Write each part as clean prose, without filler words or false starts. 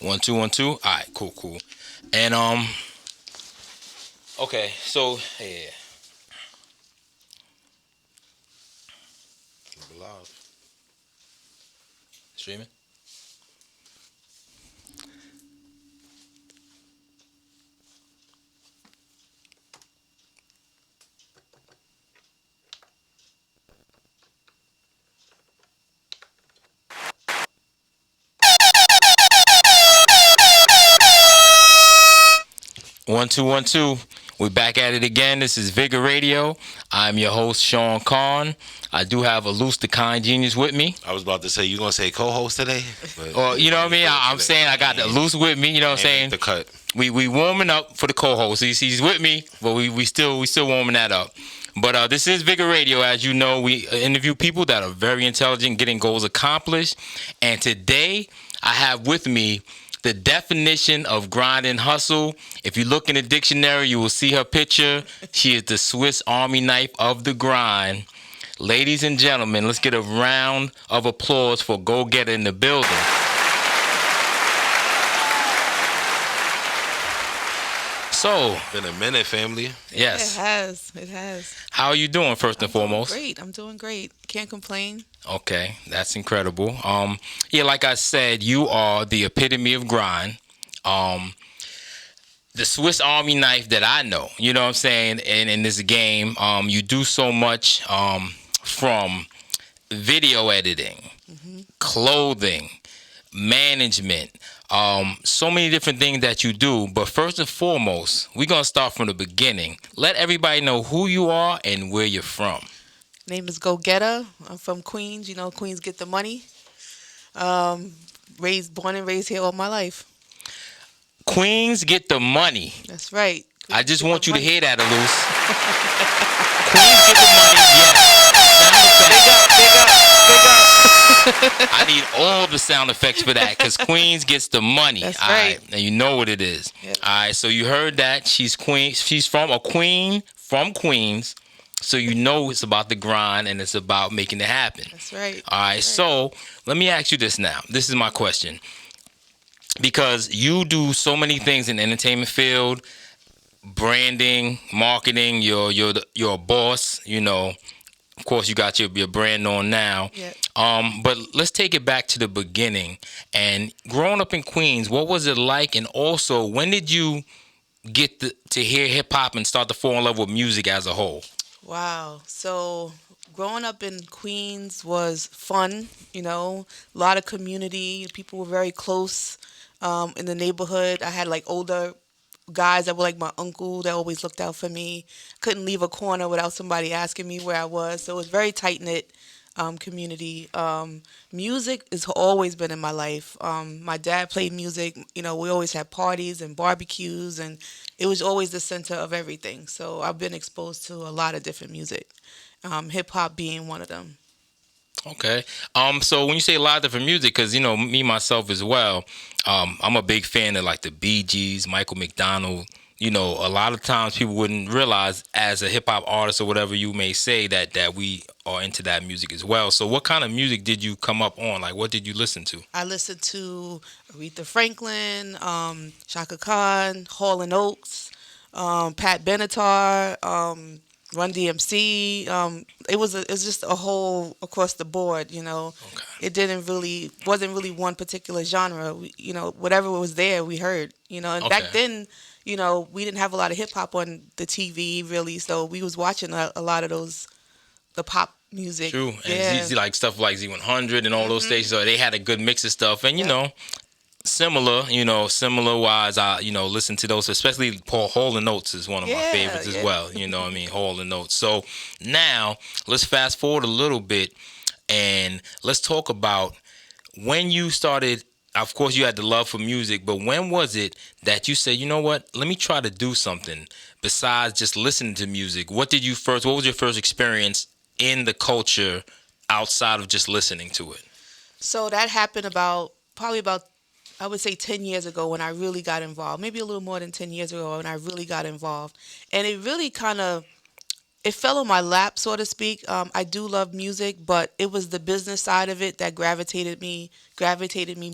1 2 1 2. All right, cool, cool. And okay, so yeah, live streaming. One two one two. We're back at it again. This is VIGGA Radio. I'm your host, Sean Conn. I do have Elus the Kindgenius with me. I was about to say, you going to say co-host today? But Or you know what I mean? I'm saying I got the Elus with me. You know what I'm saying? The cut. We warming up for the co-host. He's with me, but we still warming that up. But this is VIGGA Radio. As you know, we interview people that are very intelligent, getting goals accomplished. And today I have with me the definition of grind and hustle. If you look in the dictionary, you will see her picture. She is the Swiss Army knife of the grind. Ladies and gentlemen, let's get a round of applause for Go Getta in the building. So, Been a minute, family. yes. It has. It has. How are you doing, first and foremost? Great. I'm doing great. Can't complain. Okay, that's incredible. Yeah, like I said, you are the epitome of grind. The Swiss Army knife that I know, you know what I'm saying, in this game. You do so much from video editing, clothing, management, so many different things that you do. But first and foremost, we're going to start from the beginning. Let everybody know who you are and where you're from. Name is Go Getta. I'm from Queens. You know, Queens get the money. Born and raised here all my life. Queens get the money. That's right. I just want you to hear that, Elus. Queens get the money, yes. Sound effects. Big up. I need all the sound effects for that because Queens gets the money. That's all right. And you know what it is. Yep. All right, so you heard that. She's Queen. She's from a queen from Queens. So you know it's about the grind and it's about making it happen. That's right. All right, so let me ask you this now. This is my question. Because you do so many things in the entertainment field, branding, marketing, you're a boss, you know. Of course, you got your brand on now. Yeah. But let's take it back to the beginning. And growing up in Queens, what was it like? And also, when did you get to hear hip-hop and start to fall in love with music as a whole? Wow. So growing up in Queens was fun, you know, a lot of community. People were very close in the neighborhood. I had like older guys that were like my uncle that always looked out for me. Couldn't leave a corner without somebody asking me where I was. So it was very tight-knit community. Music has always been in my life. My dad played music. You know, we always had parties and barbecues, and it was always the center of everything. So I've been exposed to a lot of different music, hip-hop being one of them. Okay. So when you say a lot of different music, because, you know, me, myself as well, I'm a big fan of, like, the Bee Gees, Michael McDonald. You know, a lot of times people wouldn't realize as a hip-hop artist or whatever you may say that we are into that music as well. So what kind of music did you come up on? Like, what did you listen to? I listened to Aretha Franklin, Shaka Khan, Hall & Oates, Pat Benatar, Run DMC. It was just a whole across the board, you know. Okay. It wasn't really one particular genre. You know, whatever was there, we heard. You know, and back then, you know, we didn't have a lot of hip hop on the TV really, so we was watching a lot of the pop music. True. And Yeah. like stuff like Z100 and all those stations, so they had a good mix of stuff. And, you know, similar wise, I, listen to those, especially Paul Hall & Oates is one of my favorites as well. You know what I mean? Hall & Oates. So now let's fast forward a little bit and let's talk about when you started. Of course, you had the love for music, but when was it that you said, you know what, let me try to do something besides just listening to music? What was your first experience in the culture outside of just listening to it? So that happened probably about I would say 10 years ago when I really got involved. Maybe a little more than 10 years ago when I really got involved. And it really kind of it fell on my lap, so to speak. I do love music, but it was the business side of it that gravitated me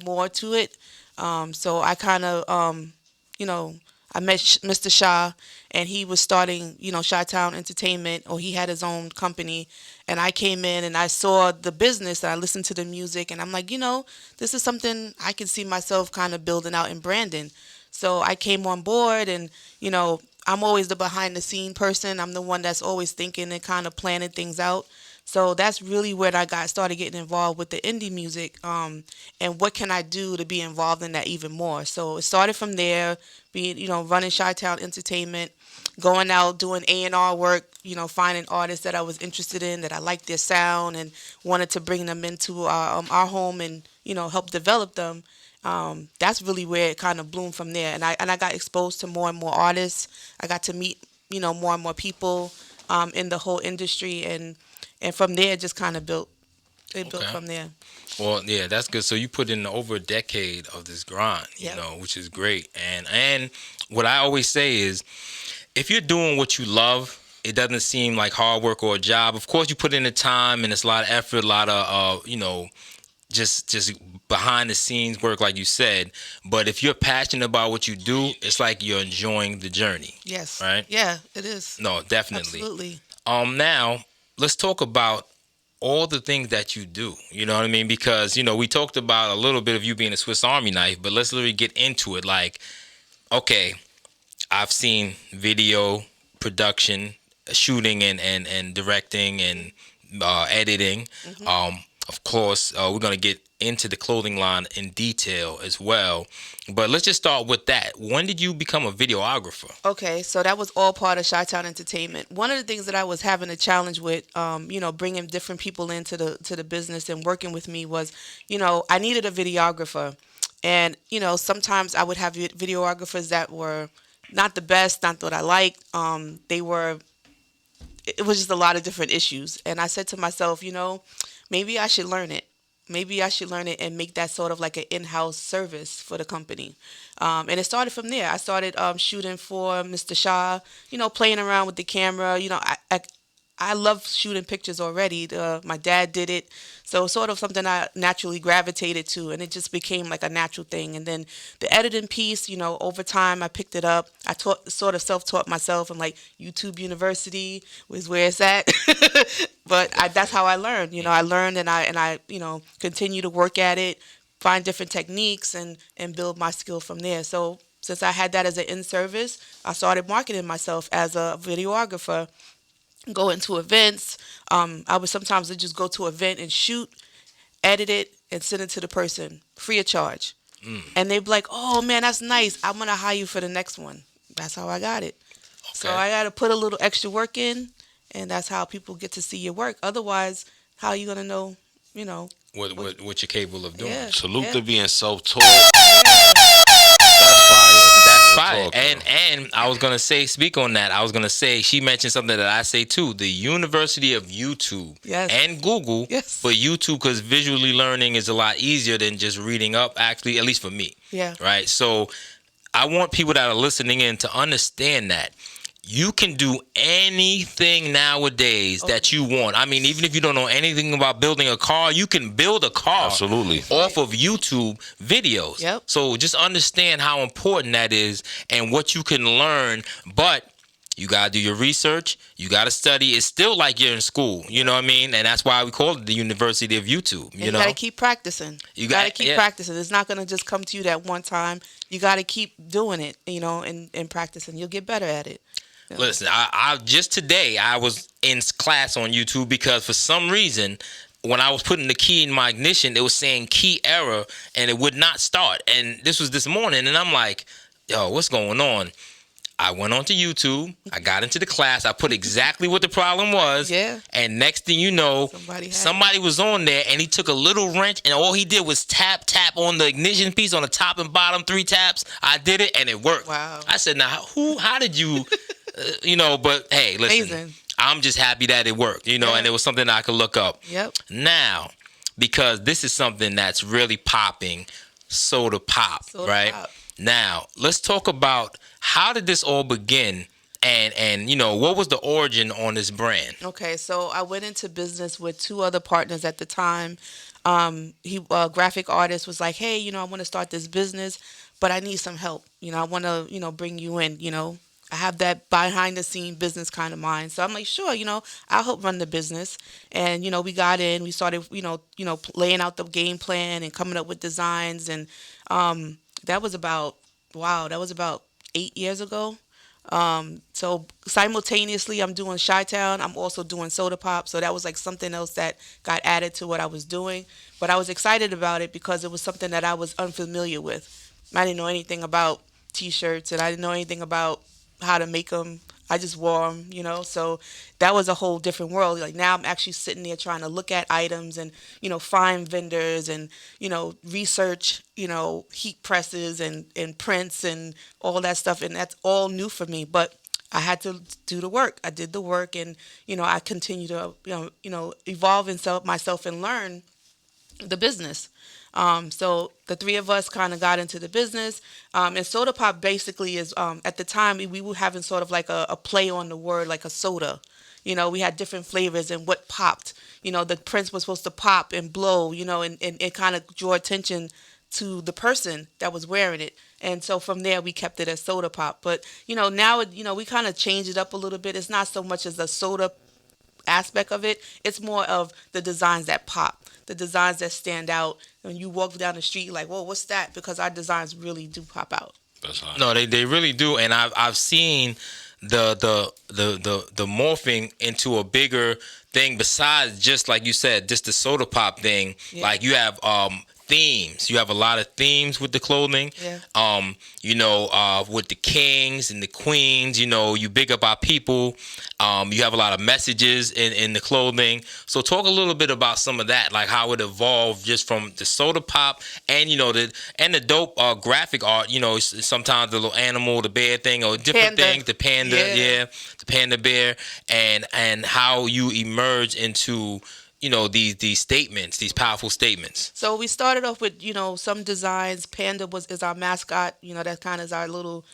more to it. So I kind of, you know, I met Mr. Shah, and he was starting, Chi-Town Entertainment, or he had his own company. And I came in and I saw the business and I listened to the music, and I'm like, this is something I can see myself kind of building out and branding. So I came on board, and, I'm always the behind the scene person. I'm the one that's always thinking and kind of planning things out. So that's really where I started getting involved with the indie music, and what can I do to be involved in that even more. So it started from there, running Chi-Town Entertainment, going out doing A&R work, finding artists that I was interested in, that I liked their sound and wanted to bring them into our home and help develop them. That's really where it kind of bloomed from there, and I got exposed to more and more artists. I got to meet more and more people in the whole industry, and from there it just kind of built from there. Well, yeah, that's good. So you put in over a decade of this grind, which is great. And what I always say is, if you're doing what you love, it doesn't seem like hard work or a job. Of course, you put in the time, and it's a lot of effort, a lot of just behind the scenes work, like you said. But if you're passionate about what you do, it's like you're enjoying the journey. Yes. Right? Yeah, it is. No, definitely. Absolutely. Now let's talk about all the things that you do. You know what I mean? Because, we talked about a little bit of you being a Swiss Army knife, but let's literally get into it. Like, okay, I've seen video production, shooting and directing and editing. Mm-hmm. Of course, we're going to get into the clothing line in detail as well. But let's just start with that. When did you become a videographer? Okay, so that was all part of Chi-Town Entertainment. One of the things that I was having a challenge with, bringing different people into the business and working with me was, I needed a videographer. And, sometimes I would have videographers that were not the best, not what I liked. It was just a lot of different issues. And I said to myself, maybe I should learn it. Maybe I should learn it and make that sort of like an in-house service for the company. And it started from there. I started shooting for Mr. Shah, playing around with the camera. I love shooting pictures already. My dad did it. So sort of something I naturally gravitated to, and it just became like a natural thing. And then the editing piece, over time I picked it up. I sort of self-taught myself, and like YouTube University was where it's at. But that's how I learned. I learned, and I continue to work at it, find different techniques, and build my skill from there. So since I had that as an in-service, I started marketing myself as a videographer. Going to events. I would sometimes just go to an event and shoot, edit it, and send it to the person free of charge. And they'd be like, "Oh man, that's nice. I'm gonna hire you for the next one." That's how I got it. Okay. So I got to put a little extra work in, and that's how people get to see your work. Otherwise, how are you gonna know? What you're capable of doing. Yeah, Salute to being self-taught. That's fire. And I was gonna speak on that. I was gonna say, she mentioned something that I say too: the University of YouTube. Yes. And Google. Yes. But YouTube, because visually learning is a lot easier than just reading up. Actually, at least for me. Yeah. Right. So I want people that are listening in to understand that you can do anything nowadays that you want. I mean, even if you don't know anything about building a car, you can build a car. Absolutely. Off of YouTube videos. Yep. So just understand how important that is and what you can learn. But you got to do your research. You got to study. It's still like you're in school. You know what I mean? And that's why we call it the University of YouTube. You know? got to keep practicing. You got to keep practicing. It's not going to just come to you that one time. You got to keep doing it, and practicing. You'll get better at it. Listen, I just today I was in class on YouTube because for some reason when I was putting the key in my ignition, it was saying key error and it would not start. And this was this morning, and I'm like, yo, what's going on? I went onto YouTube. I got into the class. I put exactly what the problem was. Yeah. And next thing you know, somebody was on there, and he took a little wrench, and all he did was tap on the ignition piece on the top and bottom, 3 taps. I did it, and it worked. Wow. I said, now, how did you... but hey, listen, amazing. I'm just happy that it worked, and it was something I could look up. Yep. Now, because this is something that's really popping, Soduhpop, right? Pop. Now, let's talk about how did this all begin and what was the origin on this brand? Okay, so I went into business with two other partners at the time. He graphic artist was like, hey, I want to start this business, but I need some help. I want to, bring you in. I have that behind the scene business kind of mind. So I'm like, sure, I'll help run the business. And we got in, we started, laying out the game plan and coming up with designs. And that was about 8 years ago. So simultaneously, I'm doing Chi-Town. I'm also doing Soduhpop. So that was like something else that got added to what I was doing. But I was excited about it because it was something that I was unfamiliar with. I didn't know anything about T-shirts, and I didn't know anything about how to make them. I just wore them, So that was a whole different world. Like now I'm actually sitting there trying to look at items and, find vendors and, research, heat presses and prints and all that stuff. And that's all new for me. But I had to do the work. I did the work, and, I continue to, evolve myself and learn the business. So the three of us kind of got into the business. And Soduhpop basically is, at the time, we were having sort of like a play on the word, like a soda. We had different flavors and what popped. The prints was supposed to pop and blow, and it kind of drew attention to the person that was wearing it. And so from there, we kept it as Soduhpop. But, now, we kind of changed it up a little bit. It's not so much as a soda aspect of it. It's more of the designs that pop, the designs that stand out. When you walk down the street, you're like, whoa, what's that? Because our designs really do pop out. That's hot. No, they really do, and I've seen the morphing into a bigger thing besides just like you said, just the Soduhpop thing. Yeah. Like you have themes. You have a lot of themes with the clothing. Yeah. With the kings and the queens, you big up our people. You have a lot of messages in the clothing. So talk a little bit about some of that, like how it evolved just from the Soduhpop and the dope graphic art. Sometimes the little animal, the bear thing, or different things. The panda, the panda bear, and how you emerge into these statements, these powerful statements. So we started off with, some designs. Panda is our mascot. That kind of is our little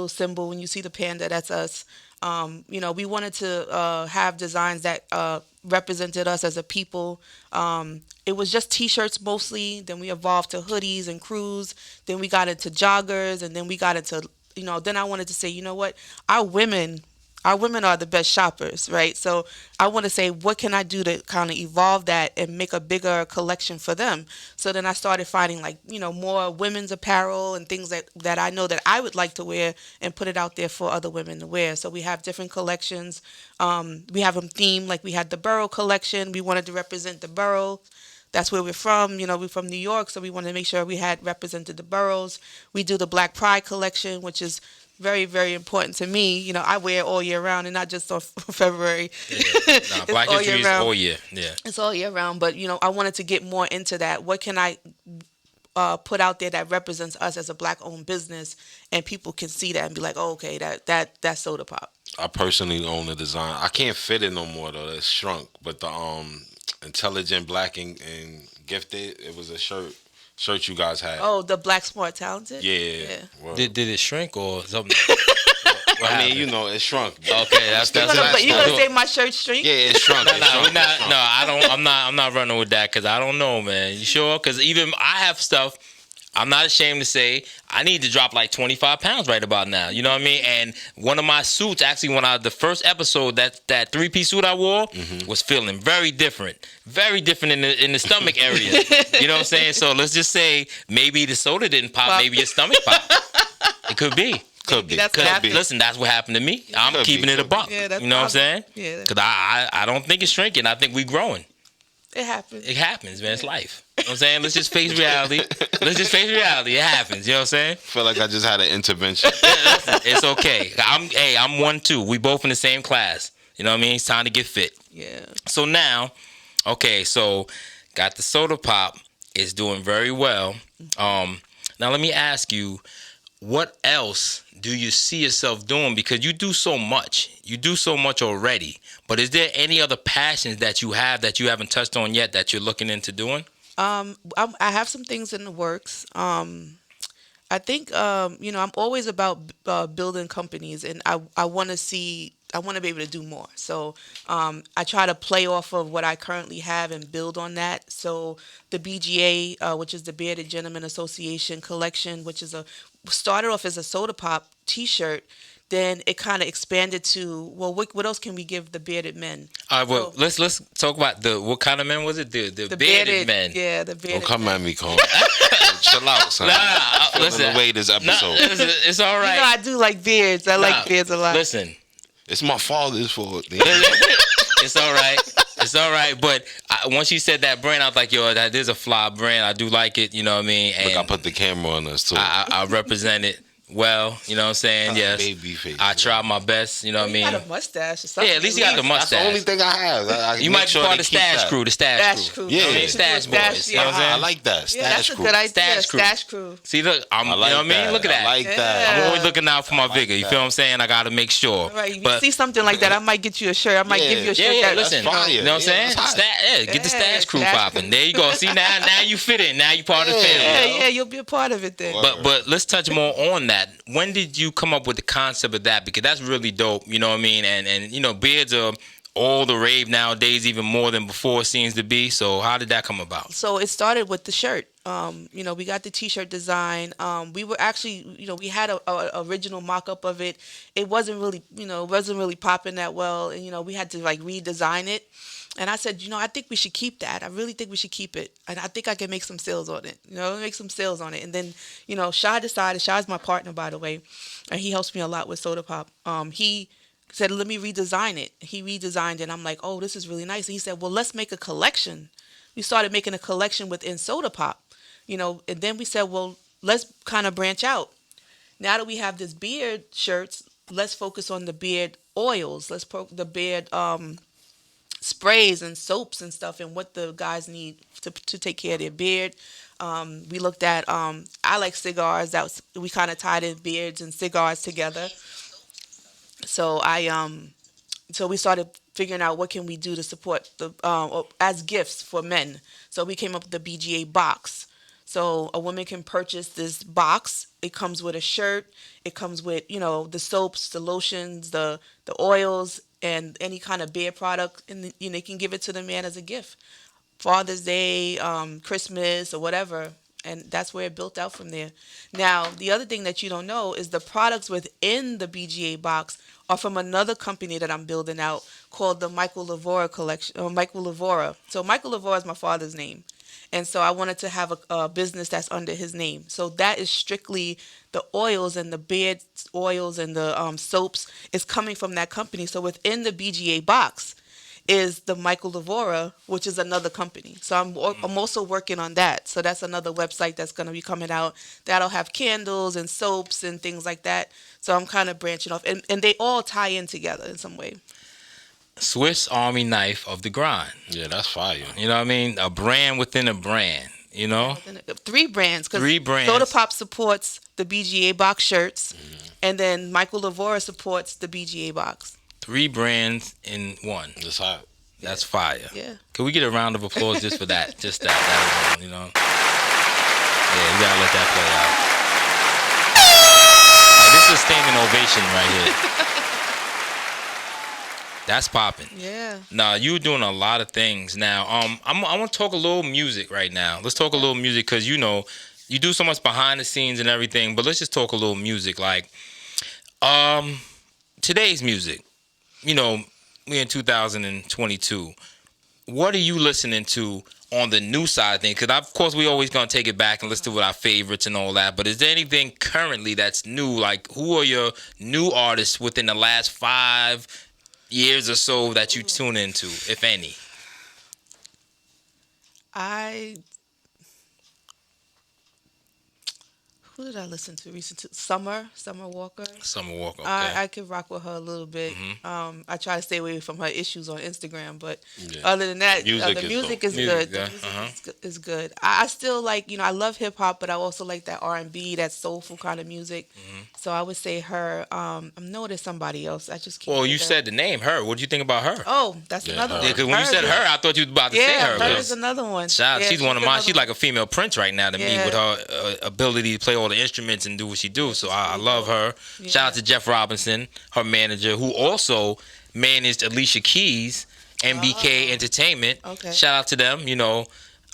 symbol. When you see the panda, that's us. We wanted to have designs that represented us as a people. It was just T-shirts mostly. Then we evolved to hoodies and crews. Then we got into joggers, and then we got into, then I wanted to say, you know what, our women are the best shoppers, right? So I want to say, what can I do to kind of evolve that and make a bigger collection for them? So then I started finding more women's apparel and things that I know that I would like to wear and put it out there for other women to wear. So we have different collections. We have them themed, like we had the borough collection. We wanted to represent the borough. That's where we're from. We're from New York, so we wanted to make sure we had represented the boroughs. We do the Black Pride collection, which is very, very important to me. I wear it all year round and not just on February. Yeah. Black History is all year. Yeah. It's all year round. But, I wanted to get more into that. What can I put out there that represents us as a Black-owned business, and people can see that and be like, oh, okay, that's Soduhpop. I personally own the design. I can't fit it no more, though. It's shrunk. But the Intelligent, Black, and Gifted, it was a shirt you guys had. Oh, the Black, Smart, Talented? Yeah. Did it shrink or something? I mean, it shrunk. Okay, that's you gonna say my shirt shrink? Yeah, it shrunk. I'm not running with that because I don't know, man. You sure? Because even I have stuff. I'm not ashamed to say I need to drop like 25 pounds right about now. You know what I mean? And one of my suits, actually, the first episode, that 3-piece suit I wore was feeling very different in the stomach area. You know what I'm saying? So let's just say maybe the soda didn't pop, maybe your stomach popped. It could be. Could be. Listen, that's what happened to me. I'm keeping it a buck. Yeah, you know what I'm saying? Yeah. Because I don't think it's shrinking. I think we're growing. It happens. It happens, man. It's life. You know what I'm saying? Let's just face reality. It happens. You know what I'm saying? I feel like I just had an intervention. It's okay. I'm 1-2. We both in the same class. You know what I mean? It's time to get fit. Yeah. So now, so got the Soduhpop. It's doing very well. Now let me ask you, what else do you see yourself doing? Because you do so much. You do so much already. But is there any other passions that you have that you haven't touched on yet that you're looking into doing? I have some things in the works. I think I'm always about building companies, and I want to see. I want to be able to do more. So I try to play off of what I currently have and build on that. So the BGA, which is the Bearded Gentlemen Association collection, which is started off as a Soduhpop T-shirt. Then it kind of expanded to, well, what else can we give the bearded men? All right, well, let's talk about what kind of men was it? The bearded men. Yeah, the bearded. Don't come men. at me, Cole. Chill out, son. Listen, away this episode. It's all right. I do like beards. I like beards a lot. Listen, it's my father's fault. it's all right. It's all right. But once you said that brand, I was like, yo, that is a fly brand. I do like it. You know what I mean? And look, I put the camera on us too. I represent it. Well, you know what I'm saying? Yes. Baby face, I try my best, you know what I mean? You got a mustache or something. Yeah, at least you got the mustache. That's the only thing I have. You might be part of the stash crew, Stash crew. Yeah. Stash boys. You know what I'm saying? I like that. Yeah, that's a crew. good idea. Stash crew. Stash crew. See, look, I like you know what I mean? that. Look at that. I like that. I'm always looking out for my Vigga. You feel what I'm saying? I got to make sure. Right, if you But see something like that, I might get you a shirt. I might give you a shirt. yeah, that, listen. fire. You know what I'm saying? that's hot. Get the Yeah, stash crew stash popping. crew. There you go. See, now you fit in. Now you part of the family. Yeah, you'll be a part of it then. But let's touch more on that. When did you come up with the concept of that? Because that's really dope. You know what I mean? And you know, beards are all the rave nowadays, even more than before it seems to be. So how did that come about? So it started with the shirt. We got the T-shirt design. We were actually, we had a original mock-up of it. It wasn't really popping that well, and we had to like redesign it. And I said, I think we should keep that. I really think we should keep it. And I think I can make some sales on it. And then, Sha decided, Sha's my partner, by the way, and he helps me a lot with Soduhpop. He said, let me redesign it. He redesigned it. And I'm like, oh, this is really nice. And he said, well, let's make a collection. We started making a collection within Soduhpop, and then we said, well, let's kind of branch out. Now that we have this beard shirts, let's focus on the beard oils. The beard sprays and soaps and stuff, and what the guys need to take care of their beard. We looked at I like cigars. We kind of tied in beards and cigars together. So so we started figuring out what can we do to support the as gifts for men. So we came up with the BGA box. So a woman can purchase this box. It comes with a shirt. It comes with the soaps, the lotions, the oils, and any kind of beard product, and you can give it to the man as a gift, Father's Day, Christmas, or whatever, and that's where it built out from there. Now, the other thing that you don't know is the products within the BGA box are from another company that I'm building out called the Michael Lavora collection, or Michael Lavora. So Michael Lavora is my father's name. And so I wanted to have a business that's under his name. So that is strictly the oils and the beard oils and the soaps is coming from that company. So within the BGA box is the Michael Lavora, which is another company. So I'm also working on that. So that's another website that's going to be coming out. That'll have candles and soaps and things like that. So I'm kind of branching off. And they all tie in together in some way. Swiss Army knife of the grind. Yeah, that's fire. You know what I mean? A brand within a brand, 3 brands. 3 brands. Soduhpop supports the BGA box shirts, and then Michael Lavora supports the BGA box. 3 brands in one. That's hot. That's fire. Yeah. Can we get a round of applause just for that? Just that alone, Yeah, you gotta let that play out. Like, this is a standing ovation right here. That's popping. Yeah. Nah, you're doing a lot of things now. I want to talk a little music right now. Let's talk a little music because you do so much behind the scenes and everything. But let's just talk a little music. Like, today's music. We're in 2022. What are you listening to on the new side of things? Because of course we always gonna take it back and listen to our favorites and all that. But is there anything currently that's new? Like, who are your new artists within the last 5 years or so that you tune into, if any? Who did I listen to recently? Summer Walker. Summer Walker, okay. I could rock with her a little bit. I try to stay away from her issues on Instagram, but Yeah. other than that, the music is good. Yeah. The music is good. I still like, I love hip hop, but I also like that R&B, that soulful kind of music. So I would say her. I know there's somebody else. I just can't. Well, you think of- said the name, her. What do you think about her? Oh, that's Yeah, another her. one. Yeah, because when you said her, I thought you was about to say Yeah, her. her is another one. Shout, Yeah, she's one of mine. another She's like a female Prince right now to me Yeah. with her ability to play all all the instruments and do what she do. So I love her. Yeah. Shout out to Jeff Robinson, her manager, who also managed Alicia Keys and VIGGA Entertainment. Okay. Shout out to them. You know,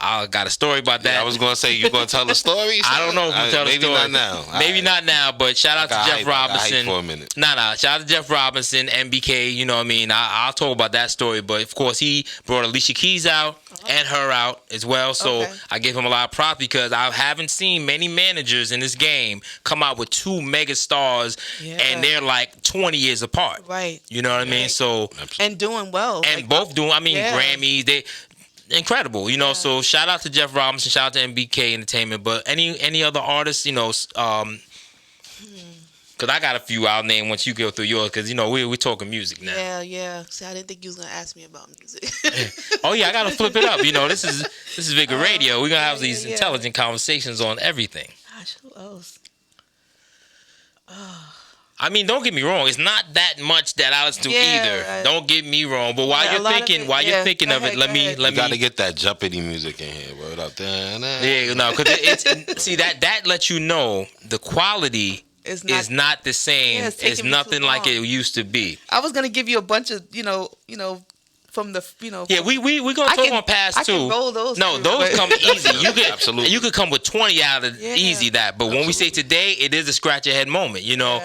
I got a story about that. Yeah, I was gonna say, you gonna tell the story? I don't know if you tell the story. Maybe not now. Maybe not now, but shout out to Jeff Robinson. For a minute. Nah. Shout out to Jeff Robinson, MBK. You know what I mean? I'll talk about that story. But of course, he brought Alicia Keys out and her out as well. So I give him a lot of props because I haven't seen many managers in this game come out with two mega stars and they're like 20 years apart. Right. You know what I mean? So and doing well. And like, both doing. I mean, Grammys. They. Incredible, you know. So shout out to Jeff Robinson, shout out to MBK Entertainment. But any other artists, you know, because I got a few I'll name once you go through yours, because you know we're talking music now. Yeah. See, I didn't think you was gonna ask me about music. Oh yeah, I gotta flip it up. You know, this is VIGGA Radio. We're gonna have these intelligent conversations on everything. Gosh, who else? I mean, don't get me wrong. It's not that much that I listen to either. Don't get me wrong. But while you're thinking of it, let me. You gotta get that jumpity music in here. Word up there. Yeah, no, because it's see that lets you know the quality is not the same. It's nothing like it used to be. I was gonna give you a bunch of you know. From the yeah, we gonna talk on past too. I can roll those. No, those come easy. You could come with 20 out of easy that. But when we say today, it is a scratch your head moment. You know,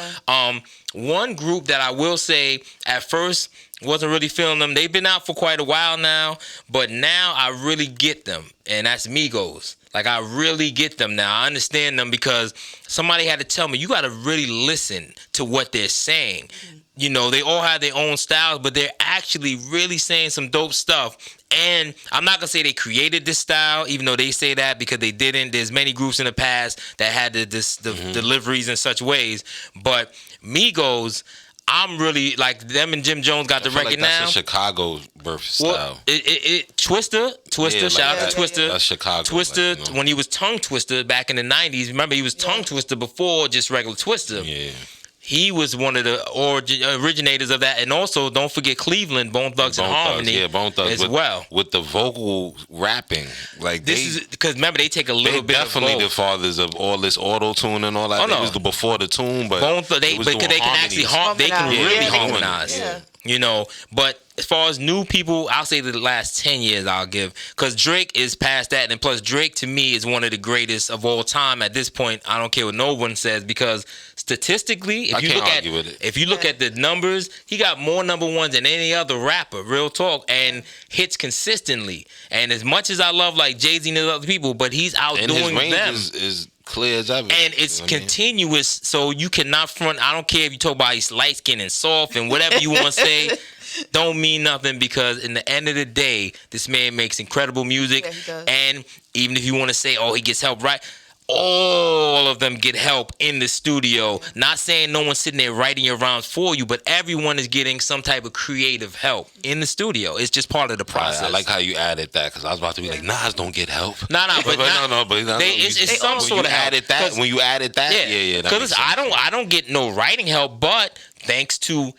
one group that I will say at first wasn't really feeling them. They've been out for quite a while now, but now I really get them, and that's Migos. Like I really get them now. I understand them because somebody had to tell me you got to really listen to what they're saying. You know, they all have their own styles, but they're actually really saying some dope stuff. And I'm not going to say they created this style, even though they say that, because they didn't. There's many groups in the past that had the deliveries in such ways. But Migos, I'm really, like, them and Jim Jones got the record now. That's a Chicago birth style. Twister, shout out to Twister. That's Chicago. Twister, like, you know. when he was Tongue Twister back in the 90s, remember he was Tongue Twister before just regular Twister. Yeah. He was one of the originators of that, and also don't forget Cleveland, Bone Thugs and Harmony, Bone Thugs as well. With the vocal rapping, like this is because remember they take a little bit. Definitely the fathers of all this auto tune and all that. Oh, no. It was before the tune, but they can really harmonize. Yeah. You know, but as far as new people, I'll say the last 10 years I'll give. Because Drake is past that. And plus, Drake to me is one of the greatest of all time at this point. I don't care what no one says. Because statistically, if you look at the numbers, he got more number ones than any other rapper, real talk, and hits consistently. And as much as I love like Jay-Z and other people, but he's outdoing them. And his range is clear as ever. And it's continuous, so you cannot front. I don't care if you talk about he's light skinned and soft and whatever you want to say. Don't mean nothing, because in the end of the day, this man makes incredible music. Yeah, he does. And even if you want to say, oh, he gets help, right? All of them get help in the studio. Not saying no one's sitting there writing your rhymes for you, but everyone is getting some type of creative help in the studio. It's just part of the process. I like how you added that, because I was about to be like, Nas don't get help. It's some sort of help. When you added that, yeah. Because I don't get no writing help, but thanks to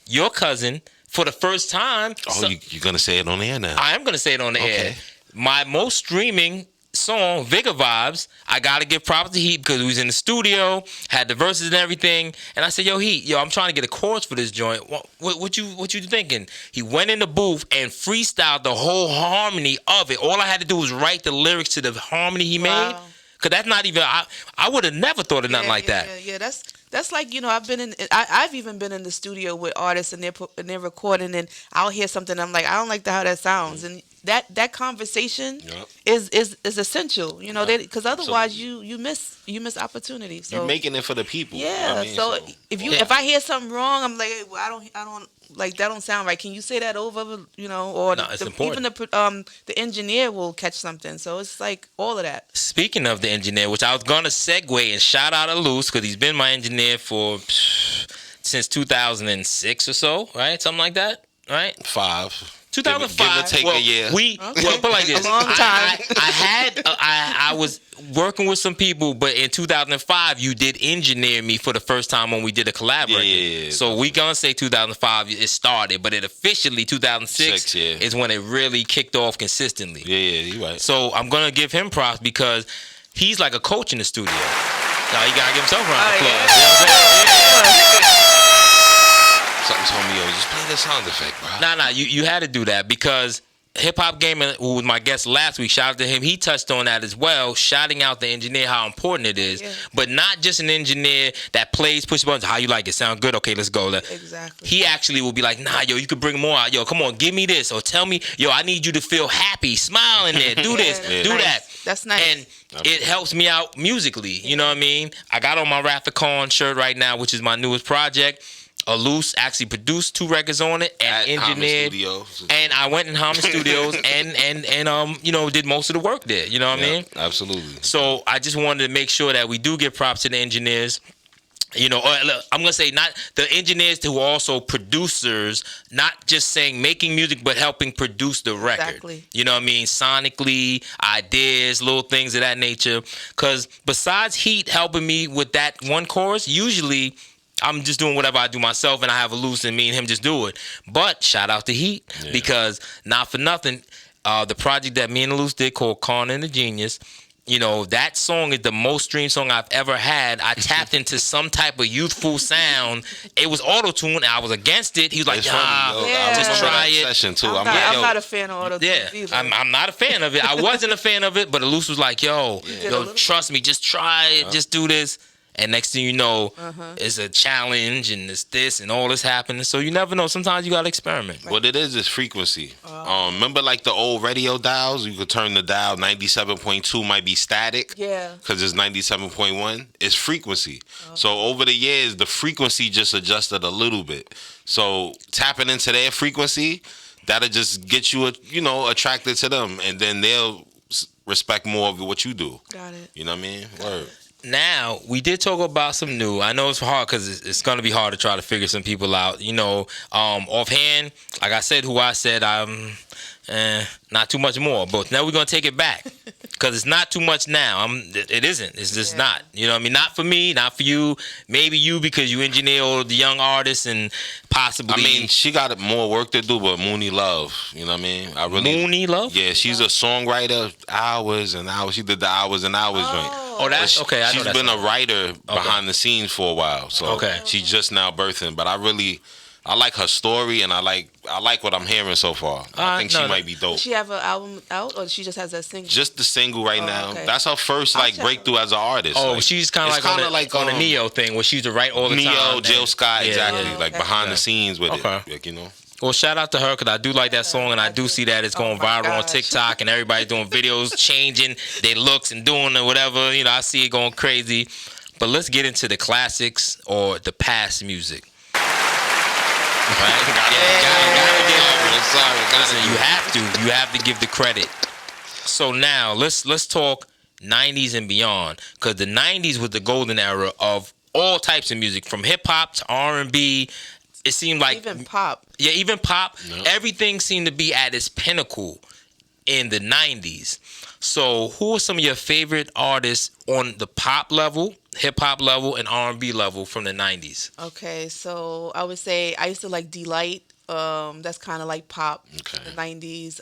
your cousin, for the first time. Oh, you're gonna say it on the air now? I am gonna say it on the air. My most streaming song, VIGGA Vibes, I gotta give props to Heat, because he was in the studio, had the verses and everything, and I said, Heat, I'm trying to get a chorus for this joint. What you thinking? He went in the booth and freestyled the whole harmony of it. All I had to do was write the lyrics to the harmony he made, because that's not even, I would have never thought of nothing like that. Yeah, that's like, I've even been in the studio with artists and they're recording, and I'll hear something, I'm like, I don't like how that sounds, and that conversation is essential, because otherwise you miss opportunity. So you're making it for the people. Yeah. If I hear something wrong, I'm like, hey, well, I don't like that. Don't sound right. Can you say that over? Or even the engineer will catch something. So it's like all of that. Speaking of the engineer, which I was gonna segue and shout out Elus, because he's been my engineer since 2006 or so, right? Something like that, right? 2005. Give or take a year. Put like this. A long time. I was working with some people, but in 2005, you did engineer me for the first time when we did a collab record. Yeah. So we gonna say 2005 it started, but it officially 2006 is when it really kicked off consistently. Yeah, you're right. So I'm gonna give him props, because he's like a coach in the studio. No, he gotta give himself a round of applause. Yeah. You know what I'm saying? Something told me, yo, just play the sound effect, bro. Nah, you had to do that because Hip Hop Gamer, who was my guest last week, shout out to him. He touched on that as well, shouting out the engineer, how important it is. Yeah. But not just an engineer that plays, push buttons, how you like it, sound good, okay, let's go. Exactly. He actually will be like, nah, yo, you could bring more out. Yo, come on, give me this. Or tell me, yo, I need you to feel happy, smile in there, do this, do nice. that. That's nice. And it helps me out musically. You know what I mean? I got on my Rathacon shirt right now, which is my newest project. Elus actually produced 2 records on it and engineered. And I went in Harlem Studios and you know, did most of the work there. You know what I mean? Absolutely. So I just wanted to make sure that we do give props to the engineers. You know, I'm gonna say not the engineers who are also producers, not just saying making music, but helping produce the record. Exactly. You know what I mean? Sonically, ideas, little things of that nature. Because besides Heat helping me with that one chorus, usually I'm just doing whatever I do myself, and I have Elus and me and him just do it. But shout out to Heat because not for nothing, the project that me and Elus did called Conn and the Genius. You know, that song is the most streamed song I've ever had. I tapped into some type of youthful sound. It was auto-tuned. I was against it. He was like, just try it. Session too. I'm not a fan of auto-tune either. I'm not a fan of it. I wasn't a fan of it, but Elus was like, yo, trust me, just try it. Just do this. And next thing you know, it's a challenge and it's this and all this happening. So you never know. Sometimes you got to experiment. What it is frequency. Remember like the old radio dials? You could turn the dial. 97.2 might be static. Yeah. Because it's 97.1. It's frequency. So over the years, the frequency just adjusted a little bit. So tapping into their frequency, that'll just get you, attracted to them. And then they'll respect more of what you do. Got it. You know what I mean? Word. Now, we did talk about some new. I know it's hard because it's going to be hard to try to figure some people out. You know, offhand, like I said, who I said, I'm not too much more. But now we're going to take it back because it's not too much now. It isn't. It's just not. You know what I mean? Not for me, not for you. Maybe you because you engineer all the young artists and possibly. I mean, she got more work to do, but Mooney Love. You know what I mean? Mooney Love? Yeah, she's a songwriter, hours and hours. She did the Hours and Hours joint. Oh, that's okay. She's been a writer behind the scenes for a while, so she's just now birthing. But I like her story, and I like what I'm hearing so far. I think she might be dope. Does she have an album out, or she just has that single? Just the single right now. Okay. That's her first breakthrough as an artist. Oh, she's kind of like on the Neo thing, where she used to write all the time. Neo, Jill Scott, exactly. Like behind the scenes with it. Like, Well, shout out to her because I do like that song, and I do see that it's going viral on TikTok, and everybody's doing videos, changing their looks and doing whatever. You know, I see it going crazy. But let's get into the classics or the past music. Right? You have to give the credit. So now let's talk 90s and beyond, because the 90s was the golden era of all types of music, from hip hop to R&B. It seemed like even pop. Yeah, even pop. Yep. Everything seemed to be at its pinnacle in the 90s. So who are some of your favorite artists on the pop level, hip hop level, and R&B level from the 90s? Okay, so I would say I used to like D-Light. That's kind of like pop in the 90s.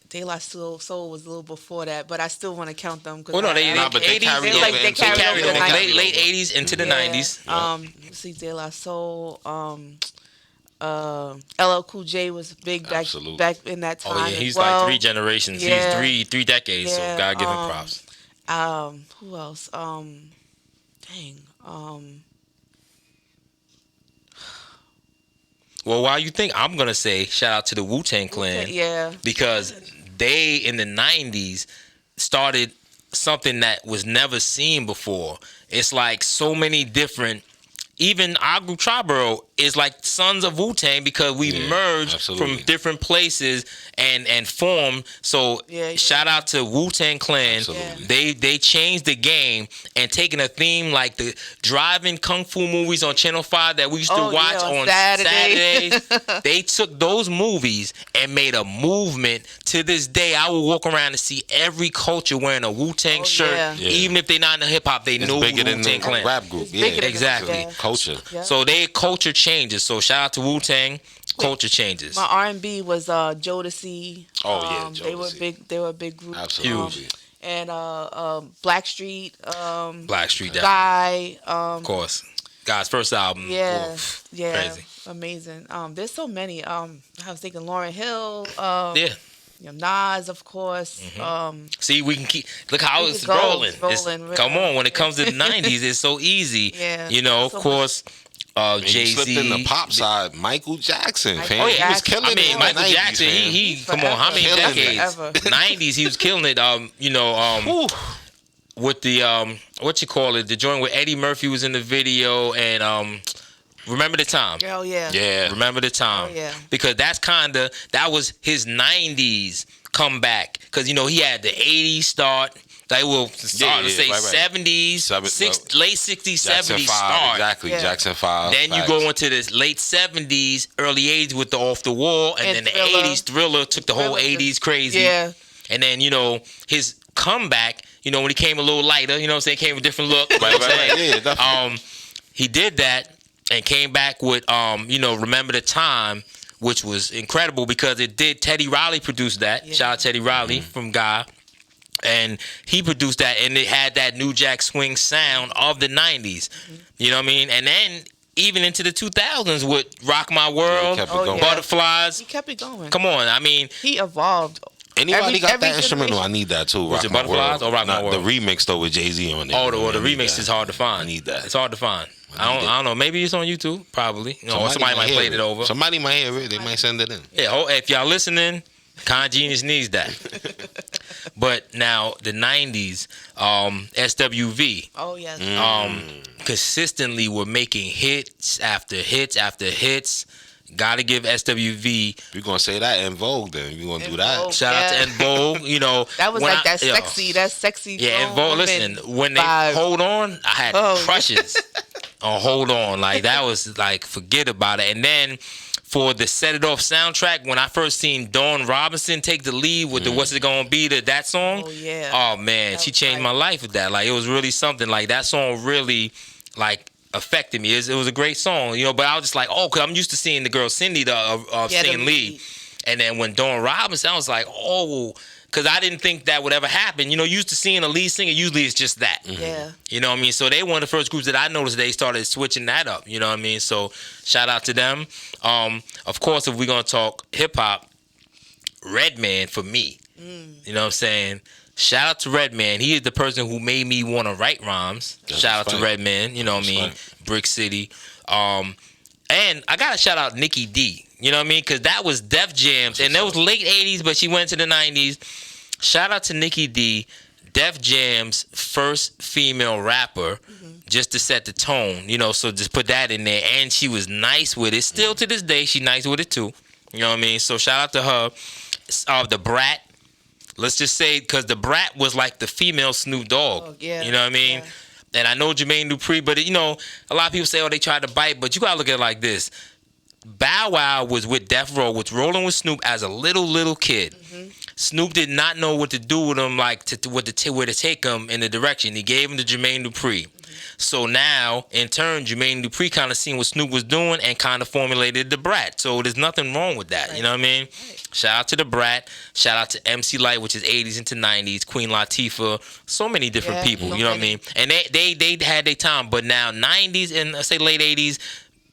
De La Soul was a little before that, but I still want to count them. Oh no, they carried over late 80s into the 90s. Let's see, De La Soul. LL Cool J was big back in that time. Oh yeah, he's like 3 generations. Yeah. He's three decades. So gotta give him props. Who else? Well, while you think, I'm gonna say shout out to the Wu-Tang Clan. Yeah, because they in the 90s started something that was never seen before. It's like so many different. Even our group TRIBORO is like sons of Wu-Tang because we merged from different places and formed. So shout out to Wu-Tang Clan. They changed the game and taking a theme like the drive-in kung fu movies on Channel 5 that we used to watch on Saturdays. They took those movies and made a movement. To this day, I will walk around and see every culture wearing a Wu-Tang shirt. Even if they're not in the hip-hop, they know Wu-Tang Clan. Rap group. Exactly. Culture. So they culture changes. So shout out to Wu-Tang. Culture changes. My R&B was Jodeci. Jodeci. They were a big group. Absolutely. and Blackstreet. Blackstreet, Guy. of course. Guy's first album. Yeah, Oof, yeah, crazy. amazing. There's so many. I was thinking Lauryn Hill. Yeah. You know, Nas, of course. See, we can keep. Look how We it's can go. rolling. It's rolling, really. Come on, when it comes to the '90s, it's so easy. Yeah. You know, of So course, And Jay you slipped in the Z. pop side. Michael Jackson, Michael fam. Oh He yeah, was killing I mean, it. in the Michael 90s, Jackson. fam. He come on, how many Forever. decades? Forever. '90s, he was killing it. You know, with the what you call it, the joint where Eddie Murphy was in the video, and Remember the Time. Oh yeah. Yeah. Remember the Time. Oh, yeah. Because that was his '90s comeback. Because you know he had the '80s start. They will start to say right. '70s, late '60s, Jackson '70s 5, start. exactly. Yeah. Jackson 5. Then you go into the late '70s, early '80s with the Off the Wall, and then the Thriller. '80s Thriller took the whole Thriller. '80s crazy. Yeah. And then, you know, his comeback, you know, when he came a little lighter, you know what I'm saying, came with a different look. Right. Yeah, definitely. He did that and came back with, you know, Remember the Time, which was incredible because it did. Teddy Riley produced that. Yeah. Shout out Teddy Riley from Guy. And he produced that, and it had that New Jack Swing sound of the 90s. You know what I mean? And then even into the 2000s with Rock My World, kept it Oh, going. yeah. Butterflies. He kept it going. Come on. I mean, He evolved. Anybody got every that instrumental? I generation. need that too. Was Rock it My Butterflies World. or Rock My Not World? The remix though with Jay-Z on it. the I need remix that. is hard to find. I need that. It's hard to find. I need I don't know. Maybe it's on YouTube, probably. You know, or somebody might hear play it over. Somebody might hear it. They might send it in. Yeah, if y'all listening, Kindgenius needs that. But now the '90s, SWV, Oh yes. consistently were making hits after hits after hits. Gotta give SWV. We're gonna say that in Vogue then. We're gonna do En that. Vogue. Shout out to Yeah. En Vogue. You know That was when like that yo, sexy. Yeah, En grown Vogue. woman Listen, when they vibe. Hold On, I had Oh, yeah. crushes on Hold On. Like that was like forget about it. And then for the Set It Off soundtrack, when I first seen Dawn Robinson take the lead with the What's It Gonna Be, that song. Oh yeah. Oh man, she was changed right. my life with that. Like it was really something. Like that song really like affected me. It was a great song, you know. But I was just like, oh, because I'm used to seeing the girl Cindy Yeah, singing the lead, and then when Dawn Robinson, I was like, oh, because I didn't think that would ever happen. You know, used to seeing a lead singer, usually it's just that. Yeah. You know what I mean? So they one of the first groups that I noticed they started switching that up. You know what I mean? So shout out to them. Of course, if we're gonna talk hip hop, Redman for me. You know what I'm saying? Shout out to Redman. He is the person who made me want to write rhymes. That's Shout out to fine. Redman. You know what I mean? That's Brick City. And I gotta shout out Nikki D. You know what I mean? Because that was Def Jam's, and that was late '80s, but she went to the '90s. Shout out to Nikki D, Def Jam's first female rapper, just to set the tone. You know, so just put that in there. And she was nice with it. Still to this day, she nice with it too. You know what I mean? So shout out to her. The Brat. Let's just say, because the Brat was like the female Snoop Dogg. Oh, yeah. You know what I mean? Yeah. And I know Jermaine Dupri, but you know, a lot of people say, oh, they tried to bite, but you gotta look at it like this. Bow Wow was with Death Row, was rolling with Snoop as a little kid. Snoop did not know what to do with him, like where to take him in the direction. He gave him to Jermaine Dupri. So now, in turn, Jermaine Dupri kind of seen what Snoop was doing and kind of formulated the Brat. So there's nothing wrong with that. You know what I mean? Shout out to the Brat. Shout out to Emcee Light, which is 80s into 90s. Queen Latifah. So many different Yeah, people. so You know what I many. mean? And they had their time. But now 90s and say late 80s,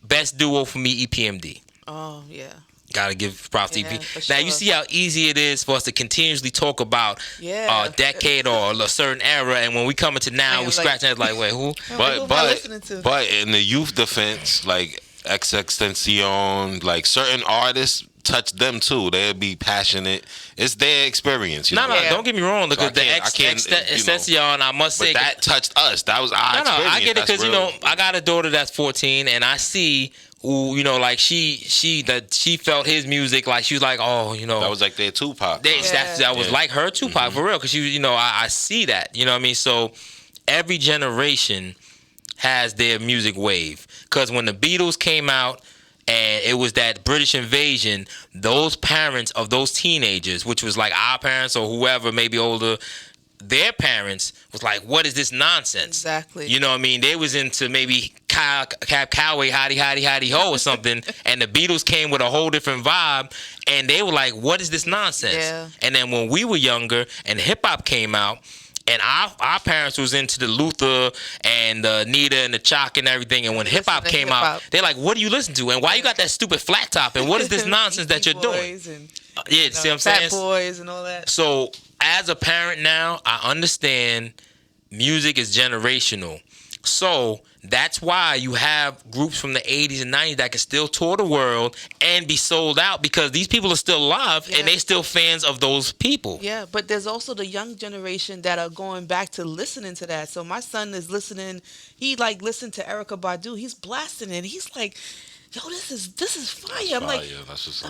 best duo for me, EPMD. Oh yeah. Gotta give props to Yeah, EP. for Now you sure. see how easy it is for us to continuously talk about Yeah. a decade or a certain era, and when we come into now, Yeah, we like- scratch that like, wait, who? Who am I listening to? But in the youth defense, like XXXTentacion, like certain artists touch them too. They'll be passionate. It's their experience. You No, know? no, Yeah. don't get me wrong. Look So at the I can't, you know, Extension. I must But say that touched us. That was our no, experience. I get it That's because you real. know I got a daughter that's 14, and I see, you know, like she felt his music like she was like, oh, you know, that was like their Tupac. that was Yeah. like her Tupac for real, because she, you know, I see that, you know what I mean. So every generation has their music wave, because when the Beatles came out and it was that British invasion, those parents of those teenagers, which was like our parents or whoever, maybe older, their parents was like, what is this nonsense? Exactly. You know what I mean? They was into maybe Cab Calloway, hottie ho or something, and the Beatles came with a whole different vibe, and they were like, what is this nonsense? Yeah. And then when we were younger and hip hop came out, and our parents was into the Luther and the Nita and the Chalk and everything, and when hip hop came out, they're like, what do you listen to? And why you got that stupid flat top? And what is this nonsense that you're doing? Yeah, see what I'm saying? Fat Boys and all that. So as a parent now, I understand music is generational. So that's why you have groups from the 80s and 90s that can still tour the world and be sold out, because these people are still alive and they still fans of those people. Yeah, but there's also the young generation that are going back to listening to that. So my son is listening. He like listened to Erykah Badu. He's blasting it. He's like, yo, this is fire. I'm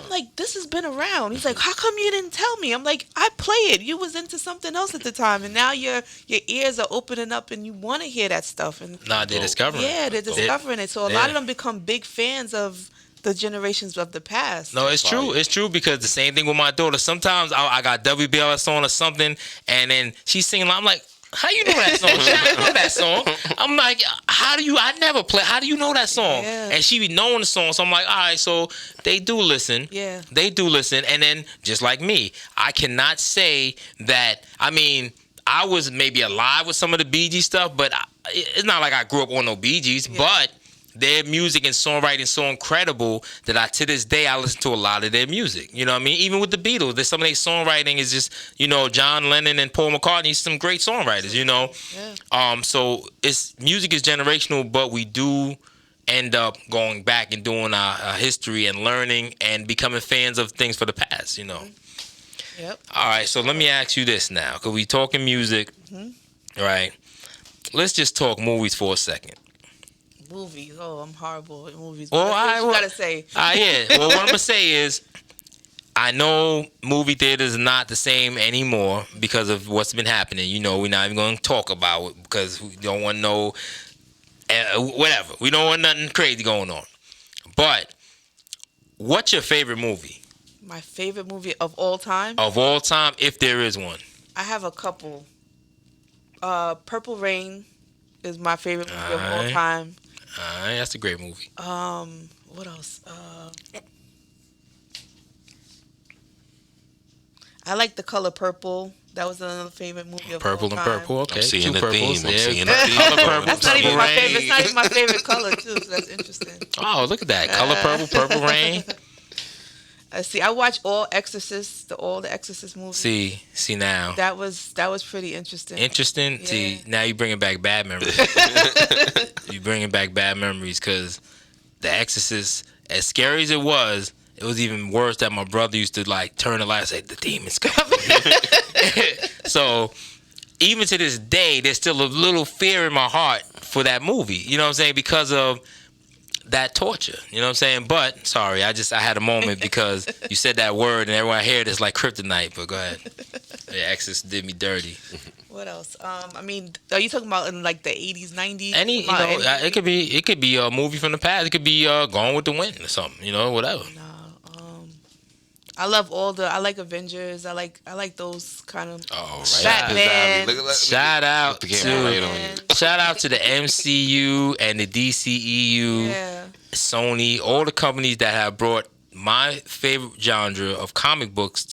like, this has been around. He's like, how come you didn't tell me? I'm like, I play it. You was into something else at the time, and now your ears are opening up, and you want to hear that stuff. And they're discovering. Yeah, they're discovering it. So a lot of them become big fans of the generations of the past. No, it's true. It's true, because the same thing with my daughter. Sometimes I got WBLS on or something, and then she's singing. I'm like, how you know that song? I know that song. I'm like, I never play. How do you know that song? Yeah. And she be knowing the song. So I'm like, all right, so they do listen. Yeah. They do listen. And then, just like me, I cannot say that, I mean, I was maybe alive with some of the B.G. stuff, but it's not like I grew up on no B.G.s, but their music and songwriting so incredible that to this day I listen to a lot of their music. You know what I mean? Even with the Beatles, there's some of their songwriting is just, John Lennon and Paul McCartney, some great songwriters, Yeah. So music is generational, but we do end up going back and doing our history and learning and becoming fans of things for the past, Yep. All right, so let me ask you this now, because we talking music, right? Let's just talk movies for a second. Movies. Oh, I'm horrible at movies. Well, what you gotta say? Yeah. Well, what I'm gonna say is, I know movie theaters are not the same anymore because of what's been happening. We're not even gonna talk about it because we don't want to know whatever. We don't want nothing crazy going on. But what's your favorite movie? My favorite movie of all time? Of all time, if there is one. I have a couple. Purple Rain is my favorite movie of all time. That's a great movie. What else? I like The Color Purple. That was another favorite movie of Purple all and time. Purple. Okay, I'm seeing two the purples. theme. I'm Yeah. seeing the theme. Color Purple. That's not even my Rain. favorite. It's not even my favorite color too. So that's interesting. Oh, look at that! Color Purple, Purple Rain. See, I watched all the Exorcist movies. See now. That was pretty interesting. Interesting. Yeah. See, now you're bringing back bad memories. You're bringing back bad memories because The Exorcist, as scary as it was even worse that my brother used to like turn the light and say, the demon's coming. So even to this day, there's still a little fear in my heart for that movie. You know what I'm saying? Because of that torture. You know what I'm saying? But, sorry, I had a moment because you said that word and everyone heard it's like kryptonite, but go ahead. The Exorcist did me dirty. What else? I mean, are you talking about in like the 80s, 90s? Any, it could be a movie from the past. It could be Gone with the Wind or something, whatever. No, I love I like Avengers. I like those kind of. Oh, right. Batman. Shout out to the MCU and the DCEU, Yeah. Sony, all the companies that have brought my favorite genre of comic books